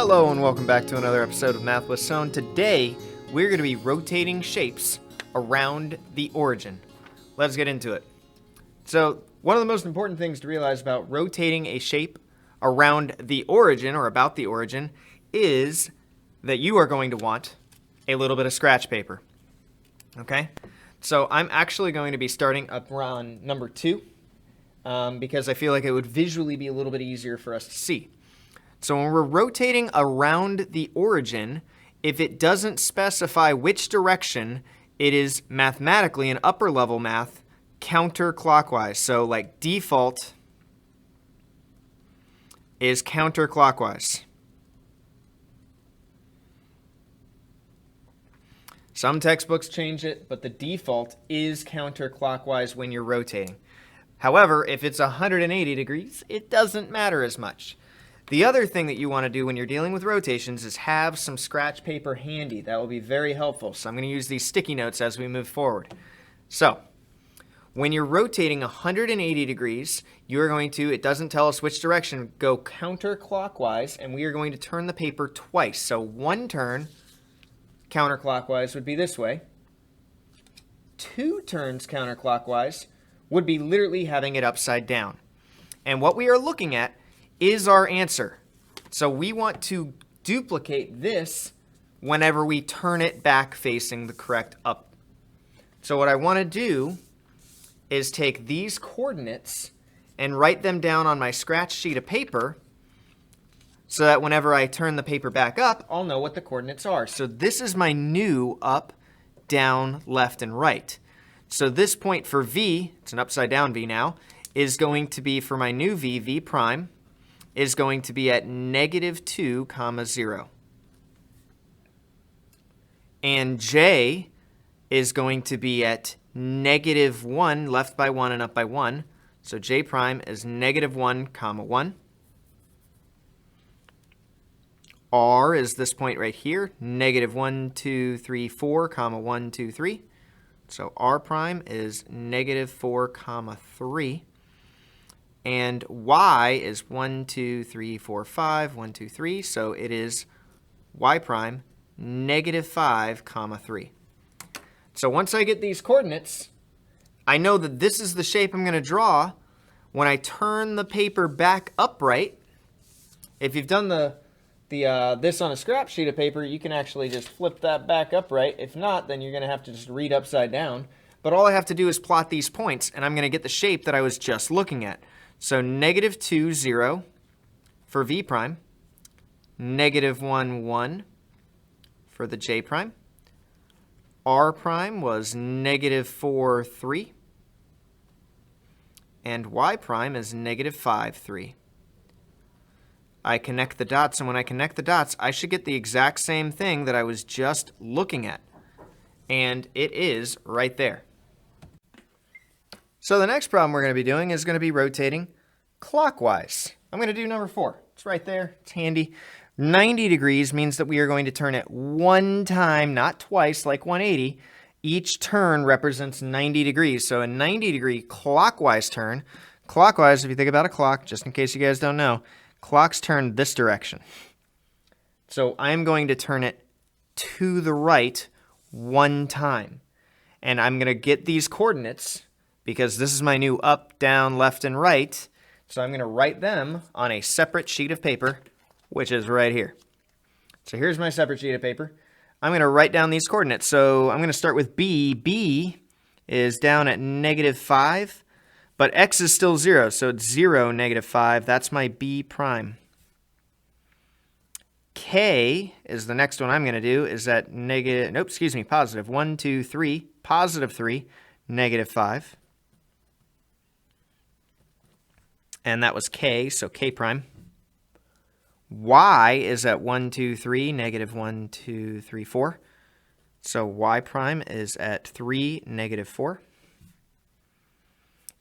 Hello and welcome back to another episode of Math with Sohn. Today, we're going to be rotating shapes around the origin. Let's get into it. So, one of the most important things to realize about rotating a shape around the origin, or about the origin, is that you are going to want a little bit of scratch paper. Okay? So, I'm actually going to be starting up on number 2, because I feel like it would visually be a little bit easier for us to see. So when we're rotating around the origin, if it doesn't specify which direction, it is mathematically, in upper level math, counterclockwise. So like default is counterclockwise. Some textbooks change it, but the default is counterclockwise when you're rotating. However, if it's 180 degrees, it doesn't matter as much. The other thing that you want to do when you're dealing with rotations is have some scratch paper handy. That will be very helpful. So I'm going to use these sticky notes as we move forward. So when you're rotating 180 degrees, you're going to, it doesn't tell us which direction, go counterclockwise, and we are going to turn the paper twice. So one turn counterclockwise would be this way. 2 turns counterclockwise would be literally having it upside down. And what we are looking at is our answer. So we want to duplicate this whenever we turn it back facing the correct up. So what I want to do is take these coordinates and write them down on my scratch sheet of paper so that whenever I turn the paper back up, I'll know what the coordinates are. So this is my new up, down, left, and right. So this point for V, it's an upside down V now, is going to be for my new V, V prime, is going to be at -2, 0. And J is going to be at -1, left by 1 and up by 1. So J prime is -1, 1. R is this point right here, -1, 2, 3, 4, 1, 2, 3. So R prime is -4, 3. And Y is 1, 2, 3, 4, 5, 1, 2, 3. So it is Y prime -5, 3. So once I get these coordinates, I know that this is the shape I'm going to draw when I turn the paper back upright. If you've done this on a scrap sheet of paper, you can actually just flip that back upright. If not, then you're going to have to just read upside down. But all I have to do is plot these points, and I'm going to get the shape that I was just looking at. So -2, 0 for V prime, -1, 1 for the J prime. R prime was -4, 3. And Y prime is -5, 3. I connect the dots, and when I connect the dots, I should get the exact same thing that I was just looking at. And it is right there. So the next problem we're going to be doing is going to be rotating clockwise. I'm going to do number 4. It's right there. It's handy. 90 degrees means that we are going to turn it one time, not twice like 180. Each turn represents 90 degrees. So a 90-degree clockwise turn. Clockwise, if you think about a clock, just in case you guys don't know, clocks turn this direction. So I'm going to turn it to the right one time. And I'm going to get these coordinates because this is my new up, down, left, and right. So I'm going to write them on a separate sheet of paper, which is right here. So here's my separate sheet of paper. I'm going to write down these coordinates. So I'm going to start with B. B is down at -5, but X is still 0. So it's 0, -5. That's my B prime. K is the next one I'm going to do, is at positive 1, 2, 3, positive 3, -5. And that was K, so K prime. Y is at 1, 2, 3, -1, 2, 3, 4. So Y prime is at 3, -4.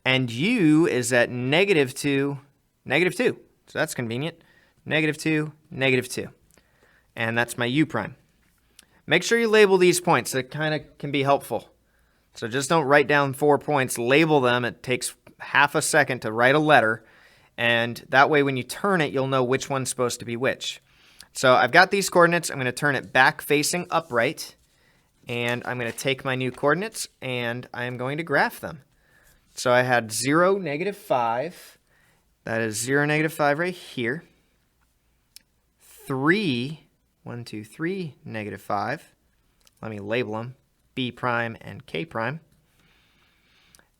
And U is at -2, -2. So that's convenient. -2, -2. And that's my U prime. Make sure you label these points. It kind of can be helpful. So just don't write down 4 points. Label them. It takes half a second to write a letter. And that way when you turn it, you'll know which one's supposed to be which. So I've got these coordinates. I'm going to turn it back facing upright. And I'm going to take my new coordinates and I'm going to graph them. So I had 0, -5. That is 0, -5 right here. 3, 1, 2, 3, -5. Let me label them, B prime and K prime.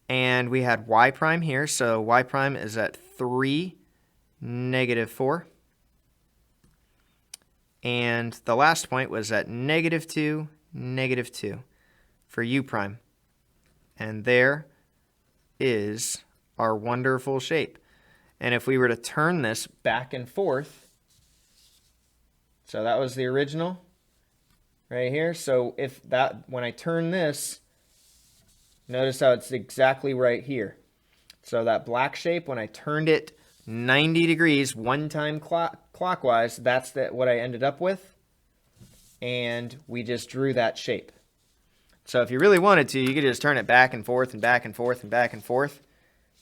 And we had Y prime here, so Y prime is at 3, -4. And the last point was at -2, -2 for U prime. And there is our wonderful shape. And if we were to turn this back and forth, so that was the original right here. So when I turn this, notice how it's exactly right here. So that black shape, when I turned it 90 degrees one time clockwise, that's what I ended up with. And we just drew that shape. So if you really wanted to, you could just turn it back and forth and back and forth and back and forth,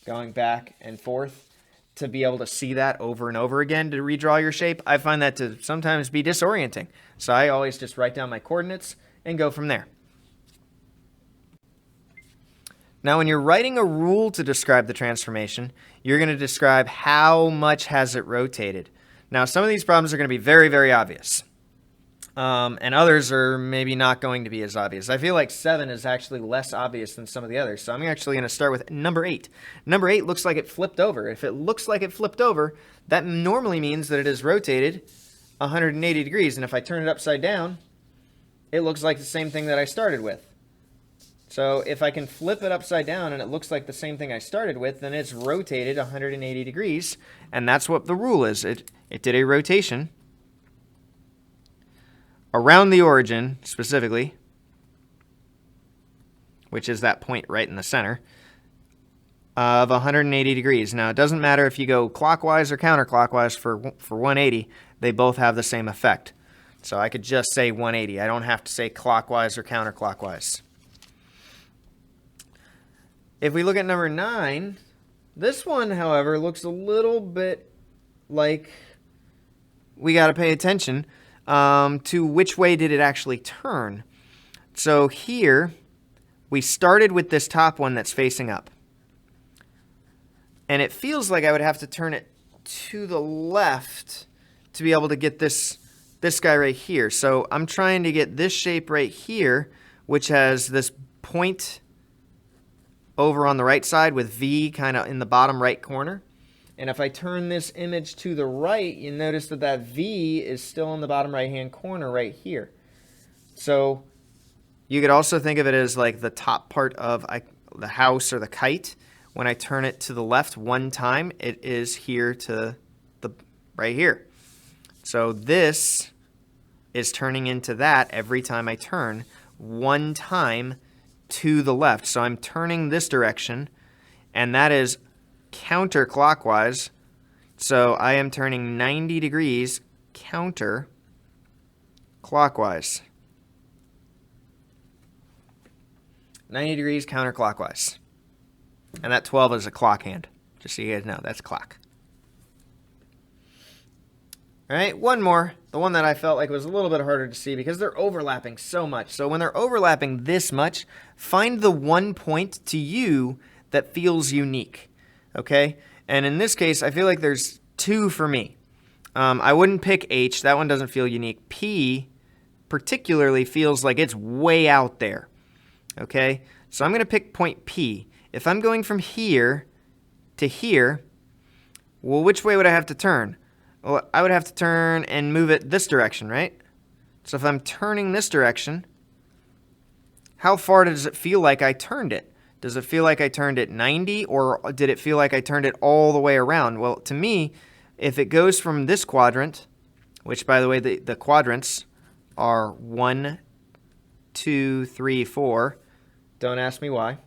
going back and forth to be able to see that over and over again to redraw your shape. I find that to sometimes be disorienting. So I always just write down my coordinates and go from there. Now, when you're writing a rule to describe the transformation, you're going to describe how much has it rotated. Now, some of these problems are going to be very, very obvious. And others are maybe not going to be as obvious. I feel like 7 is actually less obvious than some of the others. So I'm actually going to start with number 8. Number 8 looks like it flipped over. If it looks like it flipped over, that normally means that it is rotated 180 degrees. And if I turn it upside down, it looks like the same thing that I started with. So if I can flip it upside down and it looks like the same thing I started with, then it's rotated 180 degrees. And that's what the rule is. It did a rotation around the origin, specifically, which is that point right in the center, of 180 degrees. Now, it doesn't matter if you go clockwise or counterclockwise for 180. They both have the same effect. So I could just say 180. I don't have to say clockwise or counterclockwise. If we look at number 9, this one, however, looks a little bit like we got to pay attention to which way did it actually turn. So here, we started with this top one that's facing up. And it feels like I would have to turn it to the left to be able to get this guy right here. So I'm trying to get this shape right here, which has this point over on the right side with V kind of in the bottom right corner. And if I turn this image to the right, you notice that that V is still in the bottom right-hand corner right here. So you could also think of it as like the top part of the house or the kite. When I turn it to the left one time, it is here to the right here. So this is turning into that every time I turn one time to the left. So I'm turning this direction, and that is counterclockwise. So I am turning 90 degrees counterclockwise. 90 degrees counterclockwise. And that 12 is a clock hand. Just so you guys know, that's clock. All right, one more. The one that I felt like was a little bit harder to see because they're overlapping so much. So when they're overlapping this much, find the one point to you that feels unique. Okay? And in this case, I feel like there's 2 for me. I wouldn't pick H. That one doesn't feel unique. P particularly feels like it's way out there. Okay? So I'm going to pick point P. If I'm going from here to here, well, which way would I have to turn? Well, I would have to turn and move it this direction, right? So if I'm turning this direction, how far does it feel like I turned it? Does it feel like I turned it 90, or did it feel like I turned it all the way around? Well, to me, if it goes from this quadrant, which, by the way, the quadrants are 1, 2, 3, 4. Don't ask me why.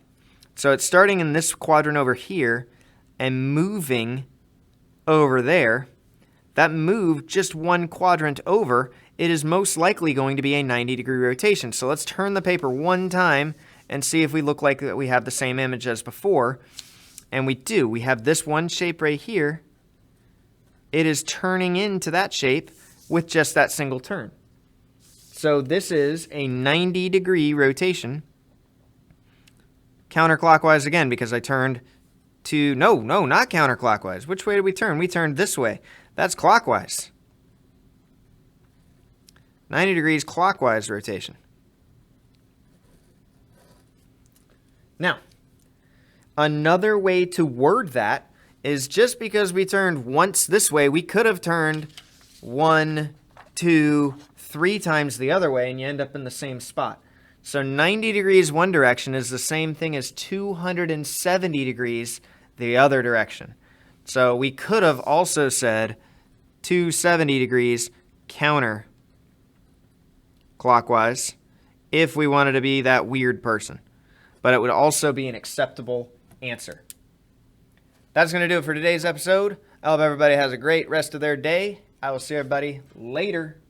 So it's starting in this quadrant over here and moving over there. That move just one quadrant over, it is most likely going to be a 90-degree rotation. So let's turn the paper one time and see if we look like we have the same image as before. And we do. We have this one shape right here. It is turning into that shape with just that single turn. So this is a 90-degree rotation, counterclockwise again, because I turned to, no, not counterclockwise. Which way did we turn? We turned this way. That's clockwise. 90 degrees clockwise rotation. Now, another way to word that is just because we turned once this way, we could have turned 1, 2, 3 times the other way, and you end up in the same spot. So 90 degrees one direction is the same thing as 270 degrees the other direction. So we could have also said 270 degrees counterclockwise if we wanted to be that weird person. But it would also be an acceptable answer. That's going to do it for today's episode. I hope everybody has a great rest of their day. I will see everybody later.